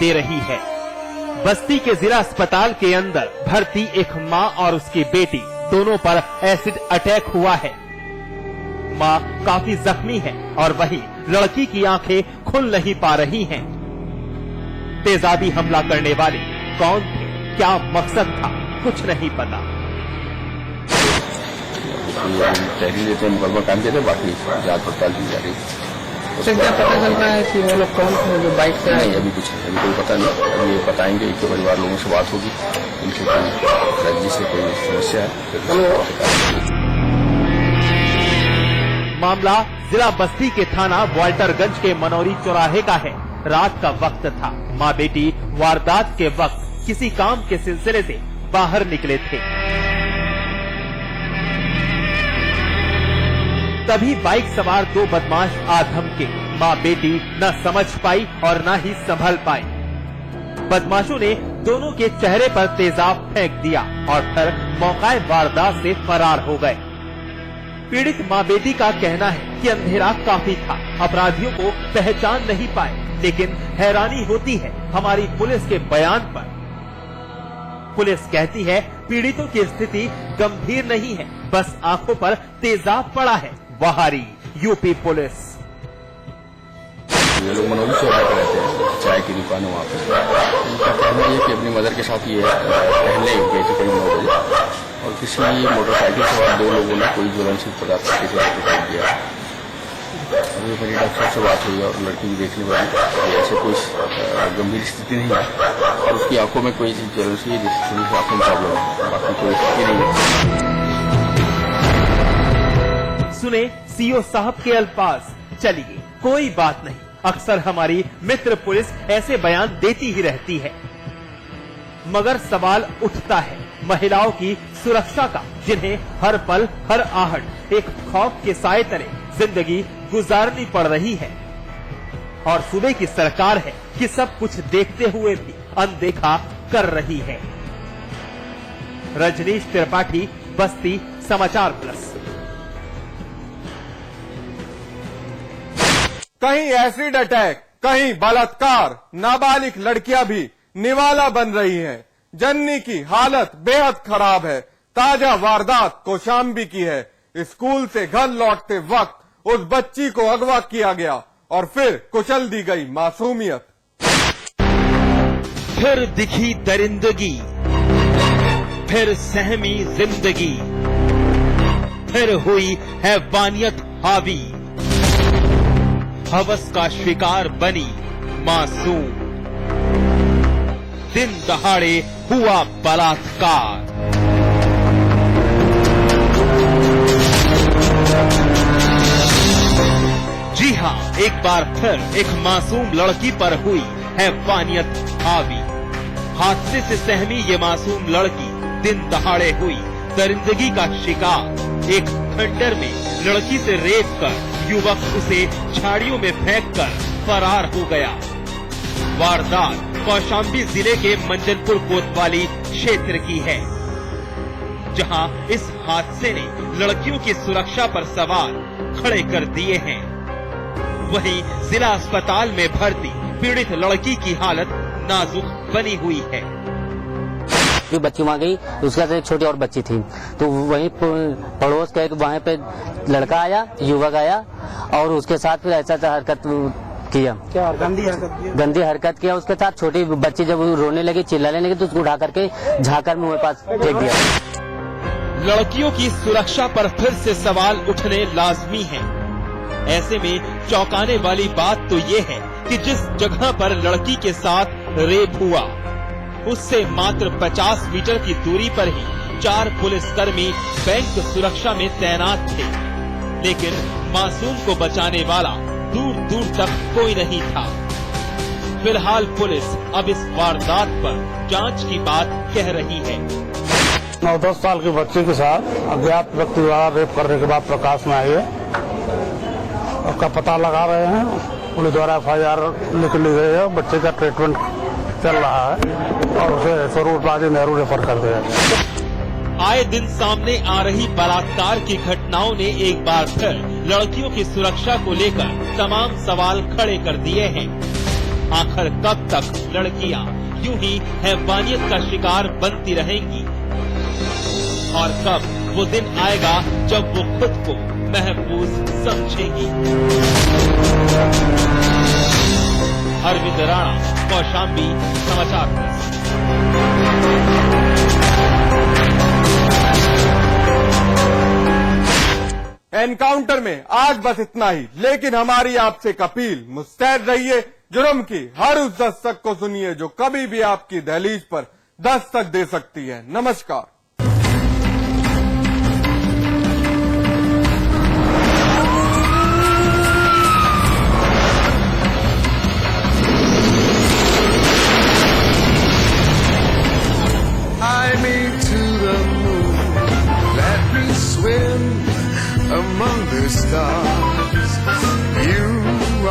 दे रही है। बस्ती के जिला अस्पताल के अंदर भर्ती एक मां और उसकी बेटी दोनों पर एसिड अटैक हुआ है। मां काफी जख्मी है और वहीं लड़की की आंखें खुल नहीं पा रही हैं। तेजाबी हमला करने वाले कौन थे, क्या मकसद था, कुछ नहीं पता। तहरीर देते हैं, मुकदमा कायम देते, बाकी जांच पड़ताल की जा रही है। उससे क्या पता चल रहा है कि वो लोग कौन थे जो बाइक से? नहीं, अभी कुछ अभी कोई पता नहीं। अभी ये बताएंगे, इनके परिवार लोगों से बात होगी, इनसे कोई रंजी से कोई समस्या है। मामला जिला बस्ती के थाना वाल्टरगंज के मनोरी चौराहे का है। रात का वक्त था। माँ बेटी वारदात के वक्त किसी काम के सिलसिले से बाहर निकले थे। तभी बाइक सवार दो बदमाश आ धमके। माँ बेटी न समझ पाई और न ही संभल पाई। बदमाशों ने दोनों के चेहरे पर तेजाब फेंक दिया और फिर मौका वारदात से फरार हो गए। पीड़ित माँ बेटी का कहना है कि अंधेरा काफी था, अपराधियों को पहचान नहीं पाए, लेकिन हैरानी होती है हमारी पुलिस के बयान पर। पुलिस कहती है पीड़ितों की स्थिति गंभीर नहीं है, बस आंखों पर तेजाब पड़ा है। बहारी यूपी पुलिस। ये लोग मनोरी चौराहे पर रहते हैं, चाय की दुकान है वहाँ पर। उनका कहना है कि अपनी मदर के साथ ये पहले गए थे करीब 9 बजे और किसी मोटरसाइकिल सवार दो लोगों ने कोई ज्वलनशील पदार्थ से फेंक दिया। अभी मेरी डॉक्टर से बात हुई और लड़की भी देखने वाली ऐसे कोई गंभीर स्थिति नहीं है और उसकी आंखों में कोई ज्वलनशील आंखों में प्रॉब्लम है, बाकी कोई स्थिति नहीं है। सुने सीओ साहब के अल्फाज। चलिए कोई बात नहीं, अक्सर हमारी मित्र पुलिस ऐसे बयान देती ही रहती है, मगर सवाल उठता है महिलाओं की सुरक्षा का, जिन्हें हर पल हर आहट एक खौफ के साए तले जिंदगी गुजारनी पड़ रही है। और सूबे की सरकार है कि सब कुछ देखते हुए भी अनदेखा कर रही है। रजनीश त्रिपाठी, बस्ती समाचार प्लस। कहीं एसिड अटैक, कहीं बलात्कार, नाबालिग लड़कियां भी निवाला बन रही हैं। जननी की हालत बेहद खराब है। ताजा वारदात कौशाम्बी की है। स्कूल से घर लौटते वक्त उस बच्ची को अगवा किया गया और फिर कुचल दी गई मासूमियत। फिर दिखी दरिंदगी, फिर सहमी जिंदगी, फिर हुई हैवानियत हावी। हवस का शिकार बनी मासूम, दिन दहाड़े हुआ बलात्कार। जी हाँ, एक बार फिर एक मासूम लड़की पर हुई हैवानियत हावी। हादसे से सहमी ये मासूम लड़की दिन दहाड़े हुई दरिंदगी का शिकार। एक खंडर में लड़की से रेप कर युवक उसे झाड़ियों में फेंककर फरार हो गया। वारदात कौशाम्बी जिले के मंजनपुर कोतवाली क्षेत्र की है, जहां इस हादसे ने लड़कियों की सुरक्षा पर सवाल खड़े कर दिए हैं। वहीं जिला अस्पताल में भर्ती पीड़ित लड़की की हालत नाजुक बनी हुई है। जो बच्ची वहाँ गई, उसके साथ एक छोटी और बच्ची थी, तो वहीं पड़ोस के वहाँ पे लड़का आया, युवक आया और उसके साथ फिर ऐसा हरकत किया। क्या गंदी हरकत किया उसके साथ। छोटी बच्ची जब रोने लगी, चिल्लाने लगी, तो उसको उठा करके झाकर मुँह पास फेंक दिया। लड़कियों की सुरक्षा पर फिर से सवाल उठने लाजमी हैं। ऐसे में चौंकाने वाली बात तो ये है कि जिस जगह पर लड़की के साथ रेप हुआ, उससे मात्र 50 मीटर की दूरी पर ही 4 पुलिसकर्मी बैंक सुरक्षा में तैनात थे, लेकिन मासूम को बचाने वाला दूर दूर तक कोई नहीं था। फिलहाल पुलिस अब इस वारदात पर जांच की बात कह रही है। 9-10 साल की बच्ची के साथ अज्ञात व्यक्ति द्वारा रेप करने के बाद प्रकाश में आई है। उसका पता लगा रहे हैं, पुलिस द्वारा FIR लिख ली गई है। बच्चे का ट्रीटमेंट चल रहा है और उसे स्वरूप राजी नेहरू रेफर कर दिया गया। आए दिन सामने आ रही बलात्कार की घटनाओं ने एक बार फिर लड़कियों की सुरक्षा को लेकर तमाम सवाल खड़े कर दिए हैं। आखिर कब तक लड़कियां यूं ही हैवानियत का शिकार बनती रहेंगी और कब वो दिन आएगा जब वो खुद को महफूज समझेंगी। अरविंद राणा, कौशाम्बी, समाचार प्रेस। एनकाउंटर में आज बस इतना ही, लेकिन हमारी आपसे एक अपील, मुस्तैद रहिए जुर्म की हर उस दस्तक को सुनिए जो कभी भी आपकी दहलीज पर दस्तक दे सकती है। नमस्कार। Among the stars, you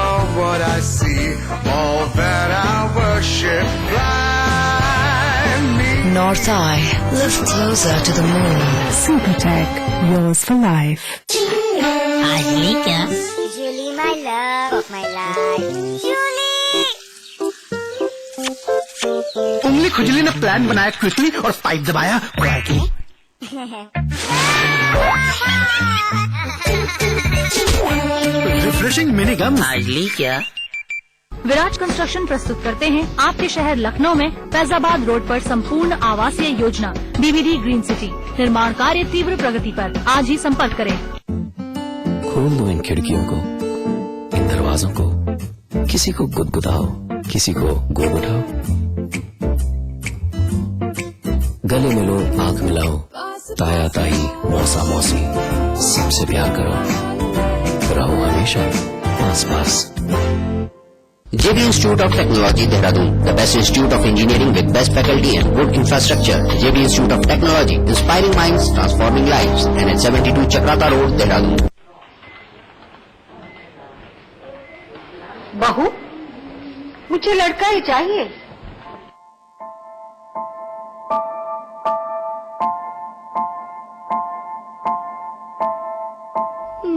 are what I see, all that I worship. Fly me. North Eye, live closer to the moon. Supertech, yours for life. Julie, क्या? Julie, my love of my life. Julie. उंगली खुजली ने plan बनाया quickly और pipe दबाया quietly. Refreshing mini गम। Julie, क्या? विराज construction प्रस्तुत करते हैं आपके शहर लखनऊ में फैजाबाद रोड पर संपूर्ण आवासीय योजना बीबीडी ग्रीन सिटी। निर्माण कार्य तीव्र प्रगति पर। आज ही संपर्क करें। खोल दो इन खिड़कियों को, इन दरवाजों को, किसी को गुदगुदाओ, किसी को गुड़गुड़ाओ, गले मिलो, आंख मिलाओ, ताया ताई, मौसा मौसी, सबसे प्यार करो, रहो हमेशा पास पास। JB Institute of Technology, Dehradun, the best institute of engineering with best faculty and good infrastructure. JB Institute of Technology, inspiring minds, transforming lives. And at 72 Chakrata Road, Dehradun. बहू, मुझे लड़का ही चाहिए।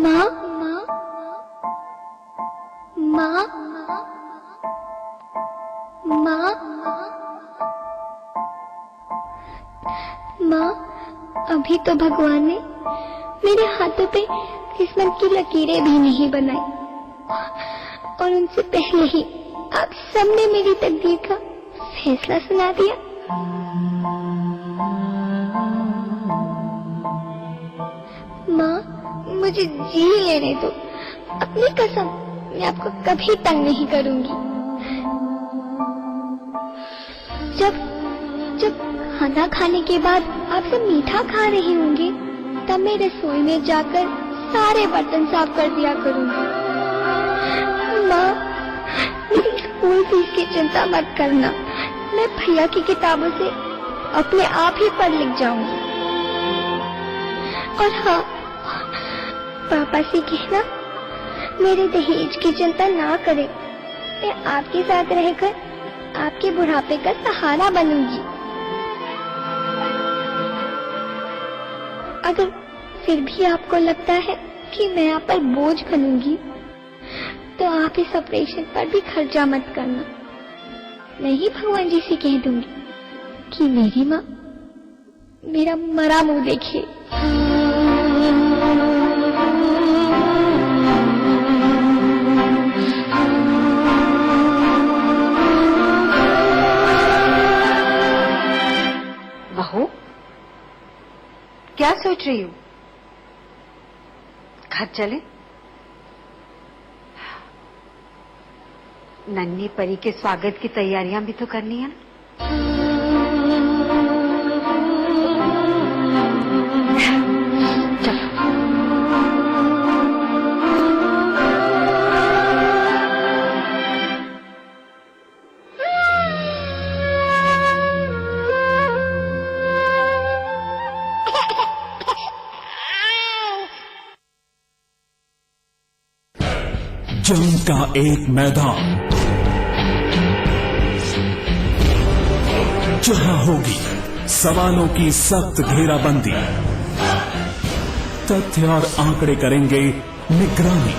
माँ, माँ, माँ, माँ, माँ, अभी तो भगवान ने मेरे हाथों पे किस्मत की लकीरें भी नहीं बनाई और उनसे पहले ही आप सबने मेरी तकदीर का फैसला सुना दिया। माँ, मुझे जी लेने दो। अपनी कसम, मैं आपको कभी तंग नहीं करूंगी। जब खाना खाने के बाद आप सब मीठा खा रहे होंगे, तब मैं रसोई में जाकर सारे बर्तन साफ कर दिया करूंगी। माँ, मेरी स्कूल फीस की चिंता मत करना। मैं भैया की किताबों से अपने आप ही पढ़ लिख जाऊंगी। और हाँ, पापा से कहना मेरे दहेज की चिंता ना करें। मैं आपके साथ रहकर आपके बुढ़ापे का सहारा बनूंगी। अगर फिर भी आपको लगता है कि मैं आप पर बोझ बनूंगी, तो आप इस ऑपरेशन पर भी खर्चा मत करना। मैं ही भगवान जी से कह दूंगी कि मेरी माँ मेरा मरा मुंह देखे। बहू, क्या सोच रही हो? घर चले? नन्ही परी के स्वागत की तैयारियां भी तो करनी है ना। जंग का एक मैदान जहां होगी सवालों की सख्त घेराबंदी, तथ्य और आंकड़े करेंगे निगरानी,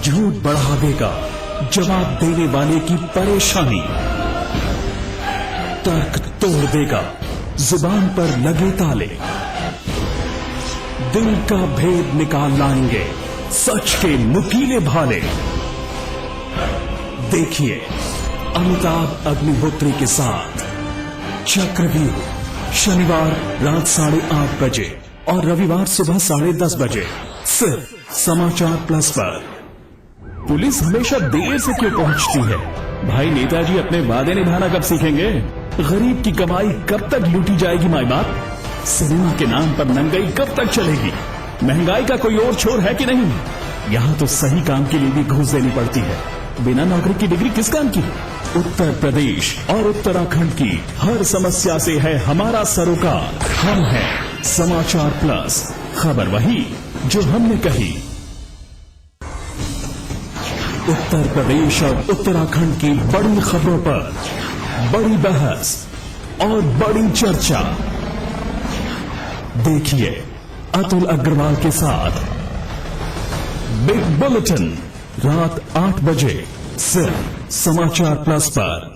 झूठ बढ़ावेगा जवाब देने वाले की परेशानी, तर्क तोड़ देगा जुबान पर लगे ताले, दिल का भेद निकाल लाएंगे सच के नुकीले भाले। देखिए अमिताभ अग्निहोत्री के साथ चक्रव्यूह, शनिवार रात 8:30 बजे और रविवार सुबह 10:30 बजे सिर्फ समाचार प्लस पर। पुलिस हमेशा देर से क्यों पहुंचती है? भाई नेताजी अपने वादे निभाना कब सीखेंगे? गरीब की कमाई कब तक लूटी जाएगी माई बाप? सिनेमा के नाम पर नंगाई कब तक चलेगी? महंगाई का कोई और छोर है कि नहीं? यहाँ तो सही काम के लिए भी घूस देनी पड़ती है। बिना नौकरी की डिग्री किस काम की? उत्तर प्रदेश और उत्तराखंड की हर समस्या से है हमारा सरोकार। हम हैं समाचार प्लस, खबर वही जो हमने कही। उत्तर प्रदेश और उत्तराखंड की बड़ी खबरों पर बड़ी बहस और बड़ी चर्चा। देखिए अतुल अग्रवाल के साथ बिग बुलेटिन रात 8 बजे सिर्फ समाचार प्लस पर।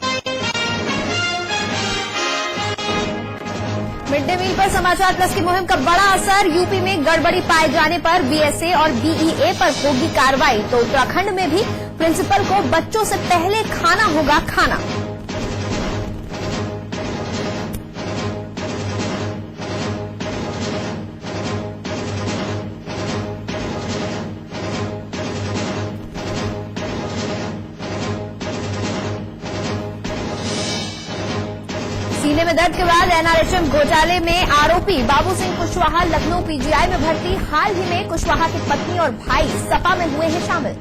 मिड डे मील पर समाचार प्लस की मुहिम का बड़ा असर। यूपी में गड़बड़ी पाए जाने पर बीएसए और बीईए पर होगी कार्रवाई, तो उत्तराखंड में भी प्रिंसिपल को बच्चों से पहले खाना होगा खाना। सीने में दर्द के बाद एनआरएचएम घोटाले में आरोपी बाबू सिंह कुशवाहा लखनऊ पीजीआई में भर्ती। हाल ही में कुशवाहा की पत्नी और भाई सपा में हुए हैं शामिल।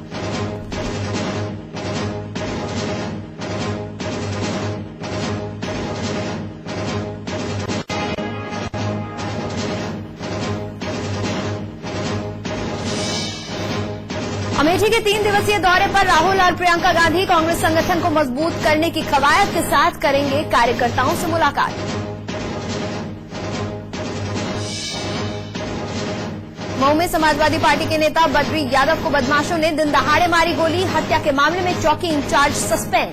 अमेठी के 3 दिवसीय दौरे पर राहुल और प्रियंका गांधी कांग्रेस संगठन को मजबूत करने की कवायद के साथ करेंगे कार्यकर्ताओं से मुलाकात। मऊ में समाजवादी पार्टी के नेता बद्री यादव को बदमाशों ने दिन दहाड़े मारी गोली। हत्या के मामले में चौकी इंचार्ज सस्पेंड।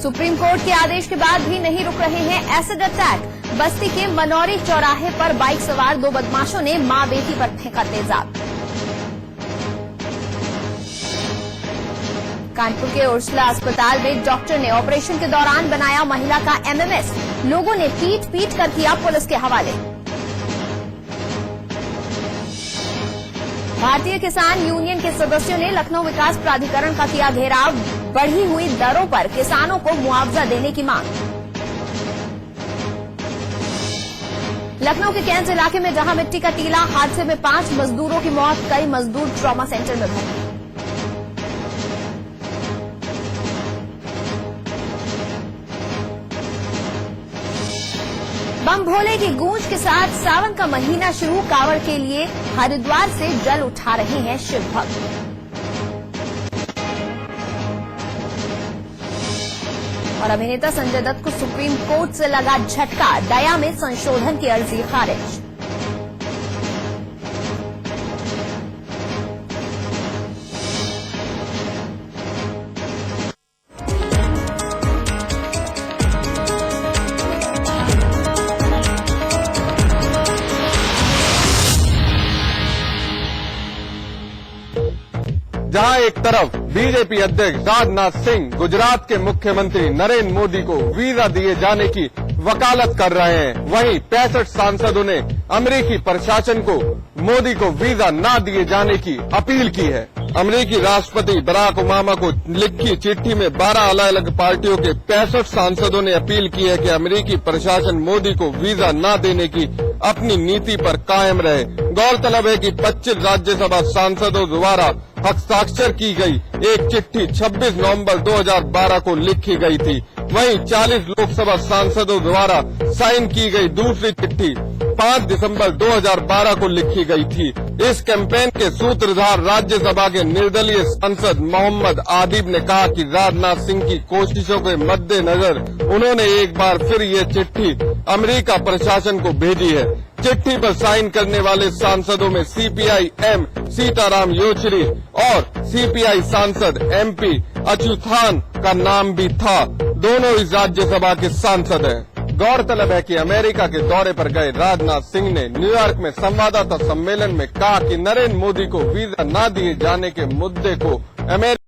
सुप्रीम कोर्ट के आदेश के बाद भी नहीं रुक रहे हैं एसिड अटैक। बस्ती के मनौरी चौराहे पर बाइक सवार 2 बदमाशों ने मां बेटी पर फेंका तेजाब। कानपुर के उर्सला अस्पताल में डॉक्टर ने ऑपरेशन के दौरान बनाया महिला का एमएमएस। लोगों ने पीट पीट कर किया पुलिस के हवाले। भारतीय किसान यूनियन के सदस्यों ने लखनऊ विकास प्राधिकरण का किया घेराव। बढ़ी हुई दरों पर किसानों को मुआवजा देने की मांग। लखनऊ के कैंट इलाके में जहां मिट्टी का टीला, हादसे में 5 मजदूरों की मौत। कई मजदूर ट्रॉमा सेंटर में भर्ती। बम भोले की गूंज के साथ सावन का महीना शुरू। कांवड़ के लिए हरिद्वार से जल उठा रहे हैं शिव भक्त। और अभिनेता संजय दत्त को सुप्रीम कोर्ट से लगा झटका। दया में संशोधन की अर्जी खारिज। जहां एक तरफ बीजेपी अध्यक्ष राजनाथ सिंह गुजरात के मुख्यमंत्री नरेंद्र मोदी को वीजा दिए जाने की वकालत कर रहे हैं, वहीं 65 सांसदों ने अमेरिकी प्रशासन को मोदी को वीजा न दिए जाने की अपील की है। अमेरिकी राष्ट्रपति बराक ओबामा को लिखी चिट्ठी में 12 अलग अलग पार्टियों के 65 सांसदों ने अपील की है कि अमेरिकी प्रशासन मोदी को वीजा न देने की अपनी नीति पर कायम रहे। गौरतलब है कि 25 राज्यसभा सांसदों द्वारा हस्ताक्षर की गई एक चिट्ठी 26 नवंबर 2012 को लिखी गई थी। वहीं 40 लोकसभा सांसदों द्वारा साइन की गई दूसरी चिट्ठी 5 दिसंबर 2012 को लिखी गई थी। इस कैंपेन के सूत्रधार राज्यसभा के निर्दलीय सांसद मोहम्मद आदिब ने कहा कि राजनाथ सिंह की कोशिशों के मद्देनजर उन्होंने एक बार फिर ये चिट्ठी अमेरिका प्रशासन को भेजी है। चिट्ठी पर साइन करने वाले सांसदों में सीपीआई एम सीताराम येचुरी और सीपीआई सांसद एमपी अच्युतान का नाम भी था। दोनों इस राज्यसभा के सांसद हैं। गौरतलब है कि अमेरिका के दौरे पर गए राजनाथ सिंह ने न्यूयॉर्क में संवाददाता सम्मेलन में कहा कि नरेंद्र मोदी को वीजा न दिए जाने के मुद्दे को अमेरिका